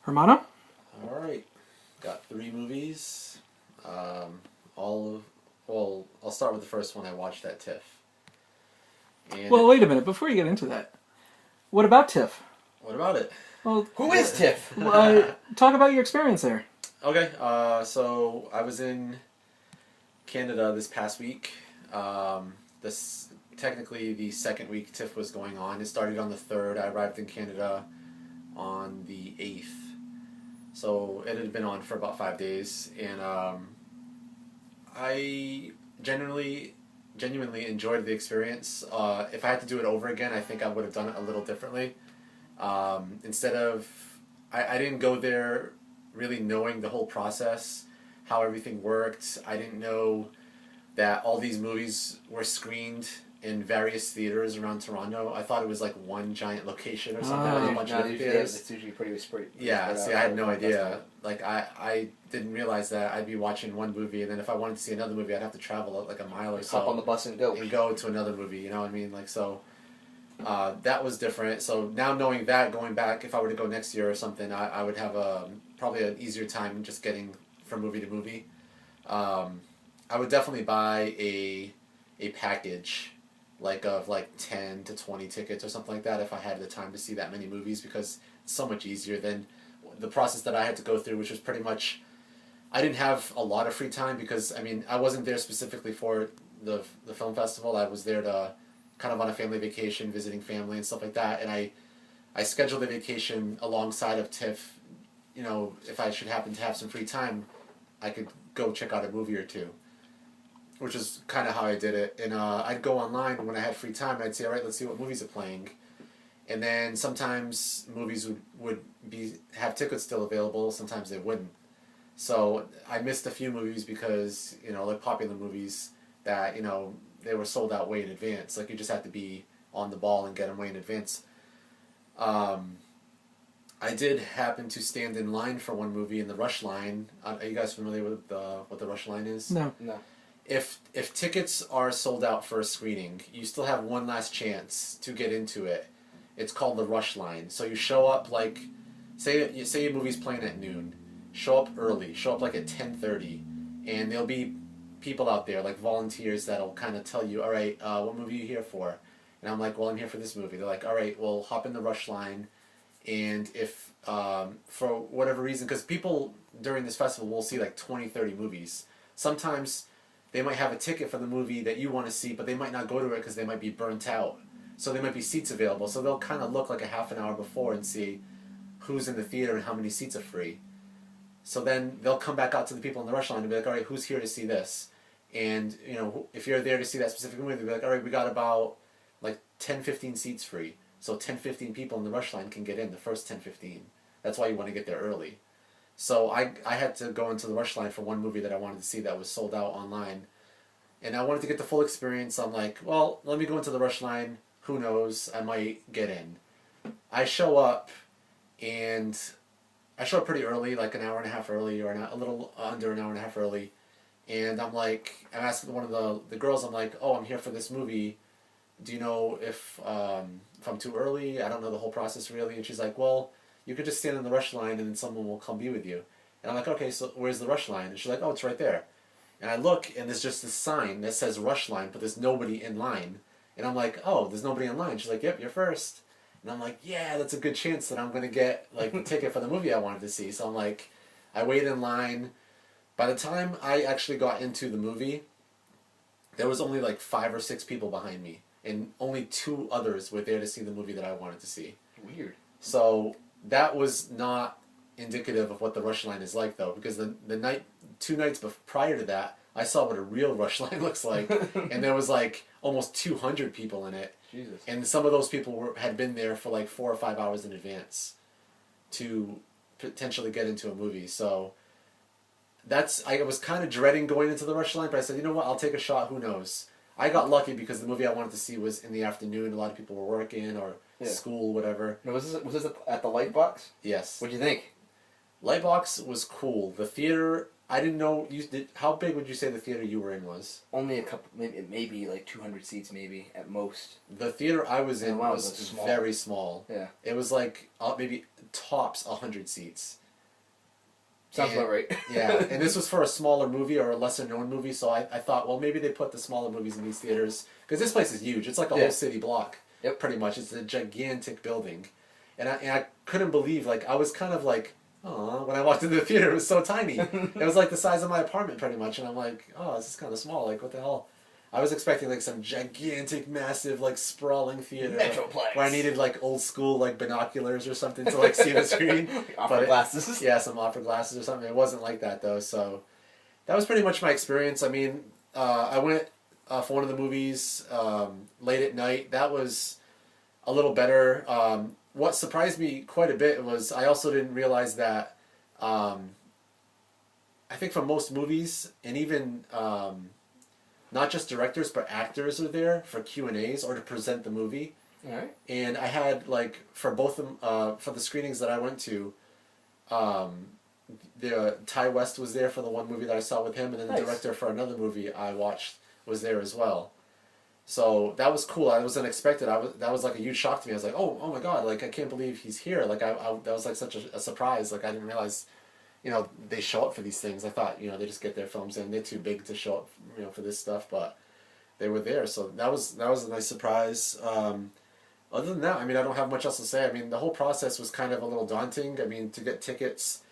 Hermano? Alright, got three movies. All of, well, I'll start with the first one I watched at TIFF. And Well, wait a minute. Before you get into that, what about TIFF? what about it? Well, Who is TIFF? talk about your experience there. Okay, so I was in Canada this past week. This technically the second week TIFF was going on. It started on the 3rd. I arrived in Canada on the 8th. So it had been on for about 5 days, and I genuinely enjoyed the experience. If I had to do it over again, I think I would have done it a little differently. Instead of, I didn't go there really knowing the whole process, how everything worked. I didn't know that all these movies were screened in various theaters around Toronto. I thought it was like one giant location or something with a bunch of theaters. It's usually pretty spread. Yeah, see, I had no idea. Like, I didn't realize that I'd be watching one movie, and then if I wanted to see another movie, I'd have to travel like a mile or so. Hop on the bus and go. And go to another movie, you know what I mean? Like, so, that was different. So now knowing that, going back, if I were to go next year or something, I would have probably an easier time just getting from movie to movie. I would definitely buy a package of 10 to 20 tickets or something like that if I had the time to see that many movies, because it's so much easier than the process that I had to go through, which was pretty much, I didn't have a lot of free time because, I mean, I wasn't there specifically for the film festival. I was there to kind of on a family vacation, visiting family and stuff like that, and I scheduled the vacation alongside of TIFF. You know, if I should happen to have some free time, I could go check out a movie or two, which is kind of how I did it. And I'd go online when I had free time, and I'd say, all right, let's see what movies are playing. And then sometimes movies would have tickets still available, sometimes they wouldn't. So I missed a few movies because, you know, like popular movies that, you know, they were sold out way in advance. Like, you just had to be on the ball and get them way in advance. I did happen to stand in line for one movie in the rush line. Are you guys familiar with what the rush line is? No. If tickets are sold out for a screening, you still have one last chance to get into it. It's called the rush line. So you show up like, say your movie's playing at noon. Show up early. Show up like at 10:30, and there'll be people out there like volunteers that'll kind of tell you, all right, what movie are you here for? And I'm like, well, I'm here for this movie. They're like, all right, well, hop in the rush line, and if for whatever reason, because people during this festival will see like 20, 30 movies. Sometimes they might have a ticket for the movie that you want to see, but they might not go to it because they might be burnt out. So there might be seats available. So they'll kind of look like a half an hour before and see who's in the theater and how many seats are free. So then they'll come back out to the people in the rush line and be like, all right, who's here to see this? And, you know, if you're there to see that specific movie, they'll be like, all right, we got about like 10, 15 seats free. So 10, 15 people in the rush line can get in, the first 10, 15. That's why you want to get there early. So I had to go into the rush line for one movie that I wanted to see that was sold out online. And I wanted to get the full experience. I'm like, well, let me go into the rush line. Who knows? I might get in. I show up, and I show up pretty early, like an hour and a half early, or a little under an hour and a half early. And I'm asking one of the girls, I'm like, oh, I'm here for this movie. Do you know if I'm too early? I don't know the whole process really. And she's like, well, you could just stand in the rush line and then someone will come be with you. And I'm like, okay, so where's the rush line? And she's like, oh, it's right there. And I look, and there's just this sign that says rush line, but there's nobody in line. And I'm like, oh, there's nobody in line. She's like, yep, you're first. And I'm like, yeah, that's a good chance that I'm going to get like the ticket for the movie I wanted to see. So I'm like, I wait in line. By the time I actually got into the movie, there was only like 5 or 6 people behind me. And only 2 others were there to see the movie that I wanted to see. Weird. So that was not indicative of what the rush line is like, though, because the 2 nights prior to that, I saw what a real rush line looks like, and there was like almost 200 people in it. Jesus. And some of those people had been there for like 4 or 5 hours in advance to potentially get into a movie. So I was kind of dreading going into the rush line, but I said, you know what, I'll take a shot. Who knows? I got lucky because the movie I wanted to see was in the afternoon. A lot of people were working or school, whatever. Now, was this at the Lightbox? Yes. What'd you think? Lightbox was cool. The theater, I didn't know you did. How big would you say the theater you were in was? Only a couple, maybe like 200 seats, maybe at most. The theater I was in wow, was that's small. very small. Yeah. It was like maybe tops 100 seats. Sounds about right. Yeah, and this was for a smaller movie or a lesser known movie, so I thought, well, maybe they put the smaller movies in these theaters because this place is huge. It's like a whole city block. Yep. Pretty much, it's a gigantic building, and I couldn't believe, like, I was kind of like, oh, when I walked into the theater, it was so tiny. It was like the size of my apartment, pretty much, and I'm like, oh, this is kind of small. Like, what the hell? I was expecting like some gigantic, massive, like sprawling theater Metroplex. where I needed like old school like binoculars or something to like see the screen. Opera glasses. Yeah, some opera glasses or something. It wasn't like that though. So that was pretty much my experience. I mean, I went for one of the movies late at night. That was a little better. What surprised me quite a bit was I also didn't realize that. I think for most movies and even. Not just directors, but actors are there for Q&As or to present the movie. All right. And I had, like, for both of them, for the screenings that I went to, the Ty West was there for the one movie that I saw with him, and then the director for another movie I watched was there as well. So that was cool. I was unexpected. That was like a huge shock to me. I was like, oh my god, like I can't believe he's here. Like that was like such a surprise. Like I didn't realize. They show up for these things. I thought, they just get their films in. They're too big to show up, for this stuff, but they were there. So that was a nice surprise. Other than that, I mean, I don't have much else to say. I mean, the whole process was kind of a little daunting. I mean, to get tickets,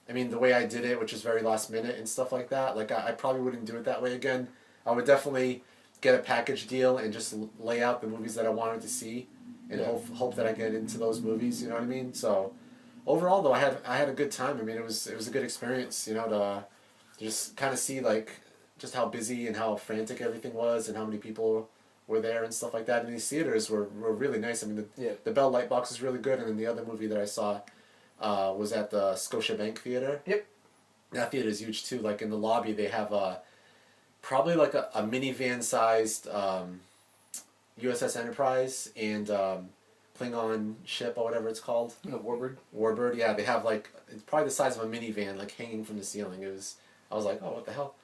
I mean, the way I did it, which is very last minute and stuff like that, like I probably wouldn't do it that way again. I would definitely get a package deal and just lay out the movies that I wanted to see and hope that I get into those movies, you know what I mean? So overall, though, I had a good time. I mean, it was a good experience, to just kind of see like just how busy and how frantic everything was and how many people were there and stuff like that. And these theaters were really nice. I mean, the Bell Lightbox is really good, and then the other movie that I saw was at the Scotiabank Theater. Yep. That theater is huge too. Like in the lobby, they have probably like a minivan-sized USS Enterprise and Klingon ship or whatever it's called. The Warbird. Warbird, yeah. They have like, it's probably the size of a minivan, like hanging from the ceiling. I was like, oh, what the hell?